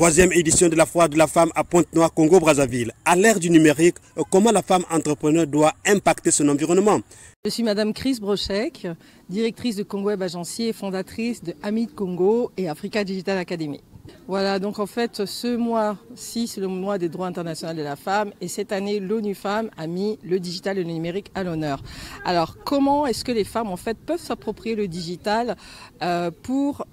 Troisième édition de la Foire de la femme à Pointe-Noire, Congo-Brazzaville. À l'ère du numérique, comment la femme entrepreneur doit impacter son environnement? Je suis Madame Chris Brochek, directrice de Congo Web Agency et fondatrice de Amis de Congo et Africa Digital Academy. Voilà, donc en fait, ce mois-ci, c'est le mois des droits internationaux de la femme et cette année, l'ONU Femmes a mis le digital et le numérique à l'honneur. Alors, comment est-ce que les femmes, en fait, peuvent s'approprier le digital pour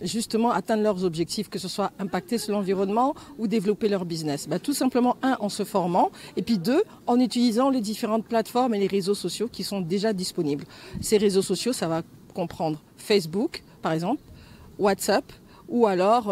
justement atteindre leurs objectifs, que ce soit impacter sur l'environnement ou développer leur business? Tout simplement, un, en se formant et puis deux, en utilisant les différentes plateformes et les réseaux sociaux qui sont déjà disponibles. Ces réseaux sociaux, ça va comprendre Facebook, par exemple, WhatsApp, ou alors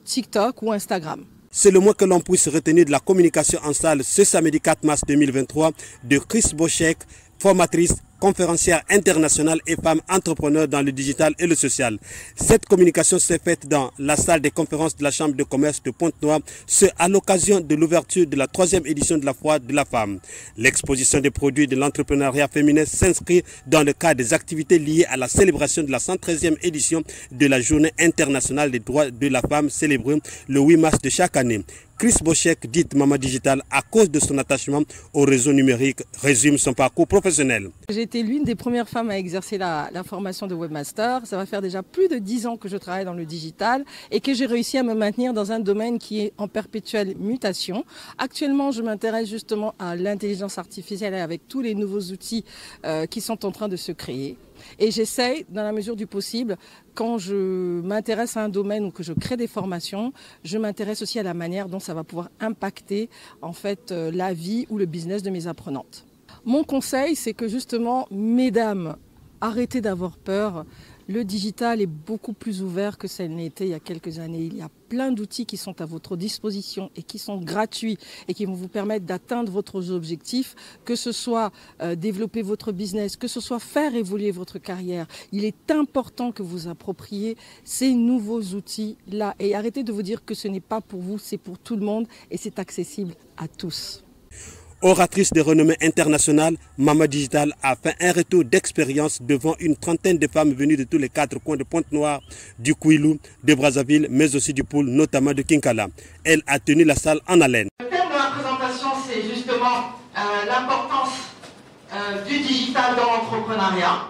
TikTok ou Instagram. C'est le moins que l'on puisse retenir de la communication en salle ce samedi 4 mars 2023 de Chris Brochek, formatrice, conférencière internationale et femme entrepreneur dans le digital et le social. Cette communication s'est faite dans la salle des conférences de la Chambre de commerce de Pointe-Noire, ce à l'occasion de l'ouverture de la 3e édition de la Foire de la femme. L'exposition des produits de l'entrepreneuriat féminin s'inscrit dans le cadre des activités liées à la célébration de la 113e édition de la Journée internationale des droits de la femme célébrée le 8 mars de chaque année. Chris Brochek, dite Maman Digital, à cause de son attachement au réseau numérique, résume son parcours professionnel. J'ai été l'une des premières femmes à exercer la formation de webmaster. Ça va faire déjà plus de 10 ans que je travaille dans le digital et que j'ai réussi à me maintenir dans un domaine qui est en perpétuelle mutation. Actuellement, je m'intéresse justement à l'intelligence artificielle avec tous les nouveaux outils qui sont en train de se créer. Et j'essaye, dans la mesure du possible, quand je m'intéresse à un domaine ou que je crée des formations, je m'intéresse aussi à la manière dont ça va pouvoir impacter en fait la vie ou le business de mes apprenantes. Mon conseil, c'est que justement, mesdames, arrêtez d'avoir peur. Le digital est beaucoup plus ouvert que ça n'était il y a quelques années. Il y a plein d'outils qui sont à votre disposition et qui sont gratuits et qui vont vous permettre d'atteindre votre objectif, que ce soit développer votre business, que ce soit faire évoluer votre carrière. Il est important que vous appropriez ces nouveaux outils-là et arrêtez de vous dire que ce n'est pas pour vous, c'est pour tout le monde et c'est accessible à tous. Oratrice de renommée internationale, Maman Digital a fait un retour d'expérience devant une trentaine de femmes venues de tous les 4 coins de Pointe-Noire, du Kouilou, de Brazzaville, mais aussi du Poul, notamment de Kinkala. Elle a tenu la salle en haleine. Le thème de la présentation, c'est justement l'importance du digital dans l'entrepreneuriat.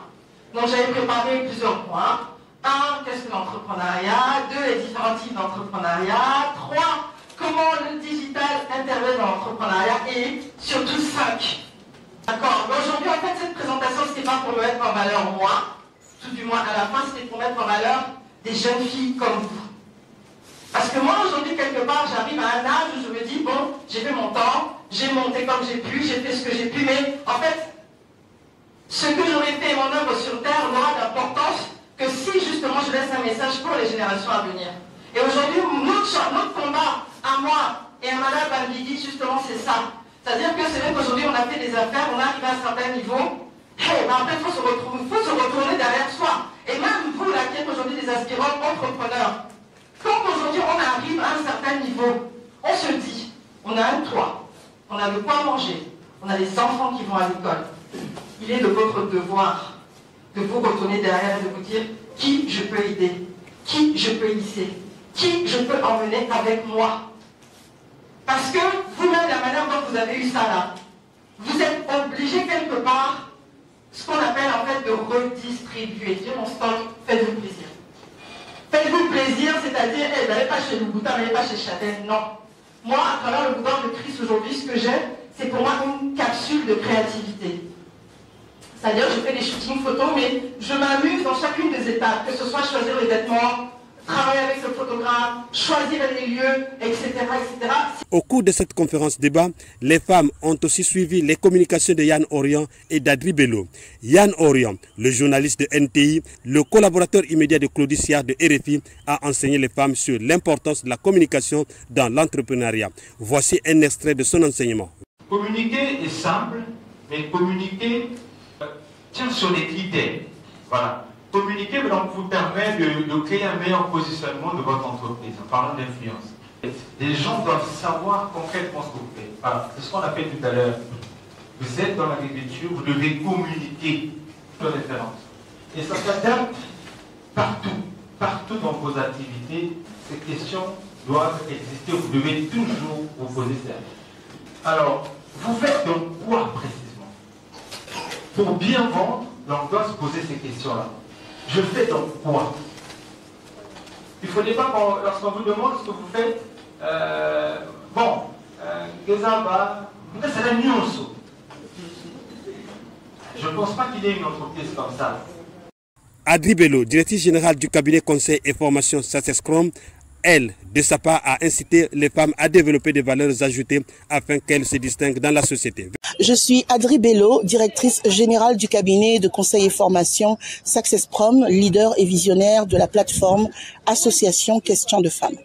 Donc j'avais préparé plusieurs points. 1, qu'est-ce que l'entrepreneuriat? 2, les différents types d'entrepreneuriat. 3, comment le digital intervient dans l'entrepreneuriat et surtout 5. D'accord. Aujourd'hui, en fait, cette présentation, ce n'est pas pour me mettre en valeur moi, tout du moins à la fin, c'était pour mettre en valeur des jeunes filles comme vous. Parce que moi, aujourd'hui, quelque part, j'arrive à un âge où je me dis, bon, j'ai fait mon temps, j'ai monté comme j'ai pu, j'ai fait ce que j'ai pu, mais en fait, ce que j'aurais fait mon œuvre sur Terre n'aura d'importance que si, justement, je laisse un message pour les générations à venir. Et aujourd'hui, notre combat à moi et à Madame Bambidi, justement, c'est ça. C'est-à-dire que c'est vrai qu'aujourd'hui, on a fait des affaires, on arrive à un certain niveau, après, il faut se retourner derrière soi. Et même vous, là, qui êtes aujourd'hui des aspirants entrepreneurs, quand aujourd'hui on arrive à un certain niveau, on se dit, on a un toit, on a de quoi manger, on a des enfants qui vont à l'école. Il est de votre devoir de vous retourner derrière et de vous dire qui je peux aider, qui je peux hisser, qui je peux emmener avec moi. Parce que vous-même, la manière dont vous avez eu ça là, vous êtes obligé quelque part, ce qu'on appelle en fait de redistribuer. Dire mon stock, faites-vous plaisir. Faites-vous plaisir, c'est-à-dire, n'allez pas chez Louboutin, n'allez pas chez Châtel, non. Moi, à travers le bouton de Chris aujourd'hui, ce que j'ai, c'est pour moi une capsule de créativité. C'est-à-dire, je fais des shootings photos, mais je m'amuse dans chacune des étapes, que ce soit choisir les vêtements, travailler avec le photographe, choisir les lieux, etc., etc. Au cours de cette conférence débat, les femmes ont aussi suivi les communications de Yann Orion et d'Adri Bello. Yann Orion, le journaliste de NTI, le collaborateur immédiat de Claudie Siard de RFI, a enseigné les femmes sur l'importance de la communication dans l'entrepreneuriat. Voici un extrait de son enseignement. Communiquer est simple, mais communiquer tient sur les critères. Voilà. Communiquer donc, vous permet de créer un meilleur positionnement de votre entreprise, en parlant d'influence. Les gens doivent savoir concrètement ce que vous faites. Voilà. C'est ce qu'on a fait tout à l'heure. Vous êtes dans l'agriculture, vous devez communiquer sur référence. Et ça s'adapte partout dans vos activités. Cette question doivent exister, vous devez toujours vous poser ça. Alors, vous faites donc quoi précisément? Pour bien vendre, on doit se poser ces questions-là. Je fais donc quoi? Il ne faudrait pas, lorsqu'on vous demande ce que vous faites, c'est la nuance. Je ne pense pas qu'il y ait une entreprise comme ça. Adri Bello, directrice générale du cabinet conseil et formation SuccessProm, elle, de sa part, a incité les femmes à développer des valeurs ajoutées afin qu'elles se distinguent dans la société. Je suis Adri Bello, directrice générale du cabinet de conseil et formation SuccessProm, leader et visionnaire de la plateforme Association Questions de Femmes.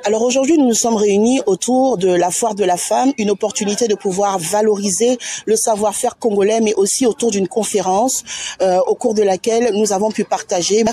Alors aujourd'hui, nous nous sommes réunis autour de la Foire de la Femme, une opportunité de pouvoir valoriser le savoir-faire congolais, mais aussi autour d'une conférence au cours de laquelle nous avons pu partager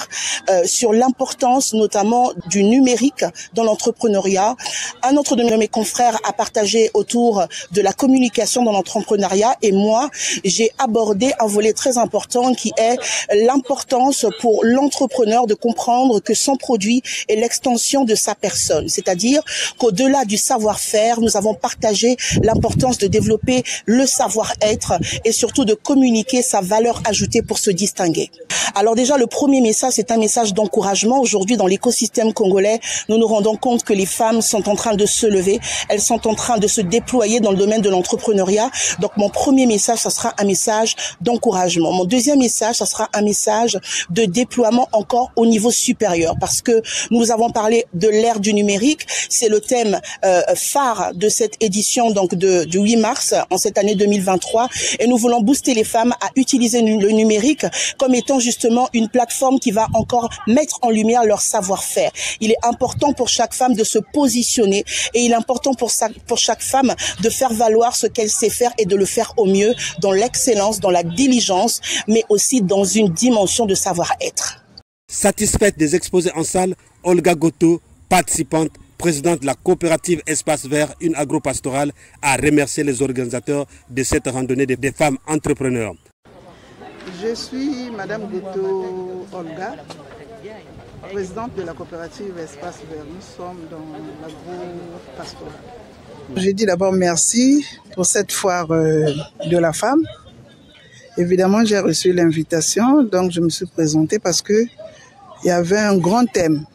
sur l'importance notamment du numérique dans l'entrepreneuriat. Un autre de mes confrères a partagé autour de la communication dans l'entrepreneuriat et moi, j'ai abordé un volet très important qui est l'importance pour l'entrepreneur de comprendre que son produit est l'extension de sa personne. C'est-à-dire qu'au-delà du savoir-faire, nous avons partagé l'importance de développer le savoir-être et surtout de communiquer sa valeur ajoutée pour se distinguer. Alors déjà, le premier message, c'est un message d'encouragement. Aujourd'hui, dans l'écosystème congolais, nous nous rendons compte que les femmes sont en train de se lever. Elles sont en train de se déployer dans le domaine de l'entrepreneuriat. Donc, mon premier message, ça sera un message d'encouragement. Mon deuxième message, ça sera un message de déploiement encore au niveau supérieur parce que nous avons parlé de l'ère du numérique. C'est le thème phare de cette édition donc du 8 mars en cette année 2023 et nous voulons booster les femmes à utiliser le numérique comme étant justement une plateforme qui va encore mettre en lumière leur savoir-faire. Il est important pour chaque femme de se positionner et il est important pour chaque femme de faire valoir ce qu'elle sait faire et de le faire au mieux dans l'excellence, dans la diligence, mais aussi dans une dimension de savoir-être. Satisfaite des exposés en salle, Olga Goto, participante, présidente de la coopérative Espace Vert, une agro-pastorale, a remercié les organisateurs de cette randonnée des femmes entrepreneurs. Je suis Madame Goto Olga, présidente de la coopérative Espace Vert. Nous sommes dans l'agro-pastorale. Je dis d'abord merci pour cette foire de la femme. Évidemment, j'ai reçu l'invitation, donc je me suis présentée parce qu'il y avait un grand thème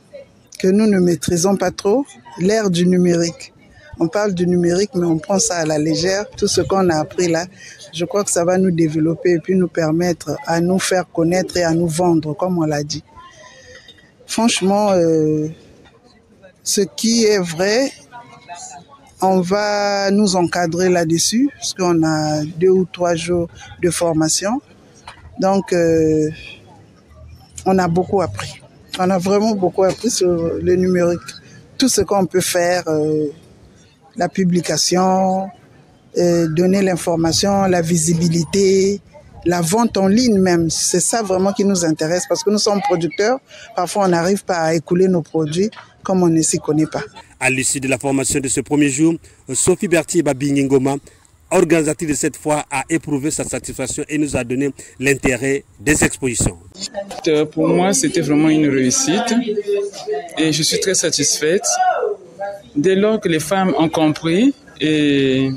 que nous ne maîtrisons pas trop, l'ère du numérique. On parle du numérique, mais on prend ça à la légère. Tout ce qu'on a appris là, je crois que ça va nous développer et puis nous permettre à nous faire connaître et à nous vendre, comme on l'a dit. Franchement, ce qui est vrai, on va nous encadrer là-dessus, parce qu'on a 2 ou 3 jours de formation. Donc, on a beaucoup appris. On a vraiment beaucoup appris sur le numérique. Tout ce qu'on peut faire, la publication, donner l'information, la visibilité, la vente en ligne même. C'est ça vraiment qui nous intéresse parce que nous sommes producteurs. Parfois, on n'arrive pas à écouler nos produits comme on ne s'y connaît pas. À l'issue de la formation de ce premier jour, Sophie Berthier Babingingoma, organisatrice de cette fois, a éprouvé sa satisfaction et nous a donné l'intérêt des expositions. Pour moi, c'était vraiment une réussite et je suis très satisfaite. Dès lors que les femmes ont compris et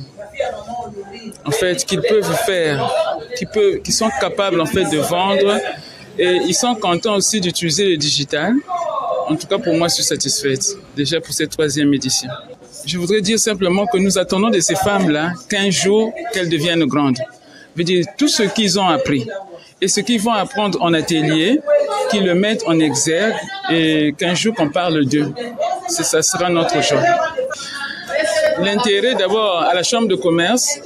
en fait qu'ils peuvent faire, qu'ils sont capables en fait de vendre et ils sont contents aussi d'utiliser le digital. En tout cas, pour moi, je suis satisfaite déjà pour cette 3e édition. Je voudrais dire simplement que nous attendons de ces femmes-là qu'un jour, qu'elles deviennent grandes. Je veux dire, tout ce qu'ils ont appris et ce qu'ils vont apprendre en atelier, qu'ils le mettent en exergue et qu'un jour qu'on parle d'eux. Ça sera notre joie. L'intérêt d'abord à la Chambre de commerce.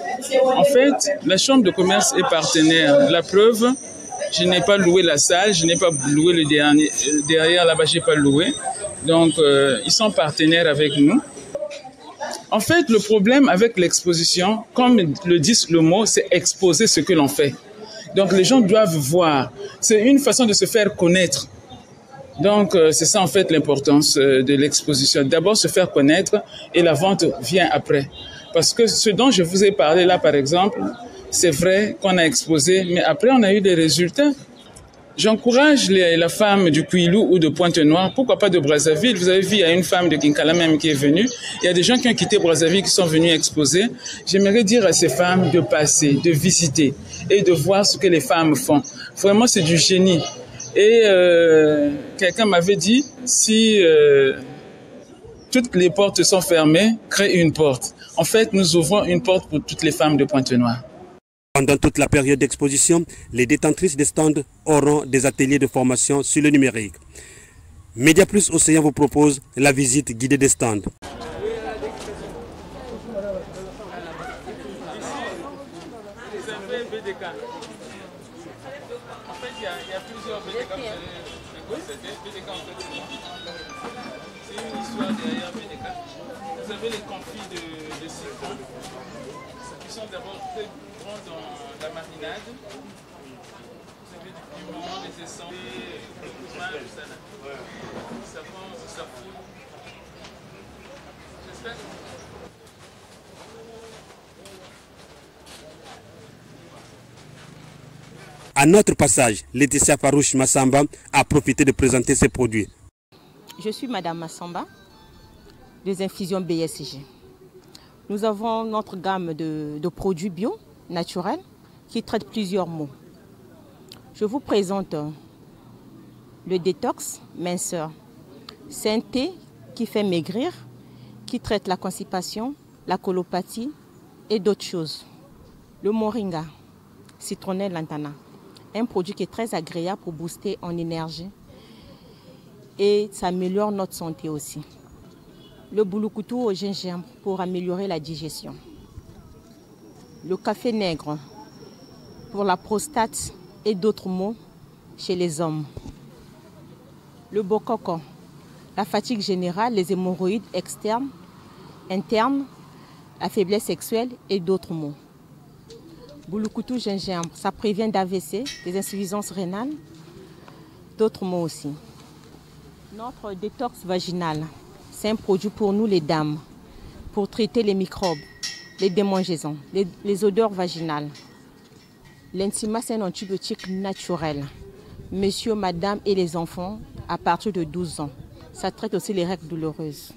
En fait, la Chambre de commerce est partenaire. La preuve, je n'ai pas loué la salle, je n'ai pas loué le dernier. Derrière là-bas, je n'ai pas loué. Donc, ils sont partenaires avec nous. En fait, le problème avec l'exposition, comme le dit le mot, c'est exposer ce que l'on fait. Donc, les gens doivent voir. C'est une façon de se faire connaître. Donc, c'est ça en fait l'importance de l'exposition. D'abord, se faire connaître et la vente vient après. Parce que ce dont je vous ai parlé là, par exemple, c'est vrai qu'on a exposé, mais après, on a eu des résultats. J'encourage la femme du Kouilou ou de Pointe-Noire, pourquoi pas de Brazzaville. Vous avez vu, il y a une femme de Kinkala même qui est venue. Il y a des gens qui ont quitté Brazzaville, qui sont venus exposer. J'aimerais dire à ces femmes de passer, de visiter et de voir ce que les femmes font. Vraiment, c'est du génie. Et quelqu'un m'avait dit, si toutes les portes sont fermées, crée une porte. En fait, nous ouvrons une porte pour toutes les femmes de Pointe-Noire. Pendant toute la période d'exposition, les détentrices des stands auront des ateliers de formation sur le numérique. Média Plus Océan vous propose la visite guidée des stands. Vous avez les conflits de cycle qui sont d'abord très grands dans la marinade. Vous avez du piment, des essences, du fromage, du savon, du safou. J'espère. À notre passage, Laetitia Farouche Massamba a profité de présenter ses produits. Je suis Madame Massamba, des infusions BSG. Nous avons notre gamme de produits bio, naturels, qui traitent plusieurs maux. Je vous présente le détox minceur. C'est un thé qui fait maigrir, qui traite la constipation, la colopathie et d'autres choses. Le moringa, citronnelle lantana, un produit qui est très agréable pour booster en énergie et ça améliore notre santé aussi. Le boulukoutou au gingembre pour améliorer la digestion. Le café nègre pour la prostate et d'autres maux chez les hommes. Le bokoko, la fatigue générale, les hémorroïdes externes, internes, la faiblesse sexuelle et d'autres maux. Boulukoutou gingembre, ça prévient d'AVC, des insuffisances rénales, d'autres maux aussi. Notre détox vaginal, c'est un produit pour nous les dames, pour traiter les microbes, les démangeaisons, les odeurs vaginales. L'Intima, c'est un antibiotique naturel. Monsieur, madame et les enfants à partir de 12 ans. Ça traite aussi les règles douloureuses.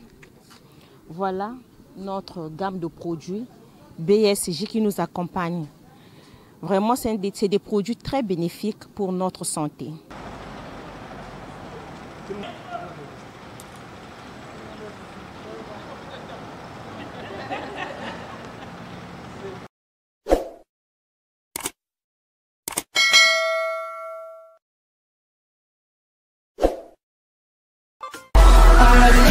Voilà notre gamme de produits BSG qui nous accompagne. Vraiment, c'est des produits très bénéfiques pour notre santé. I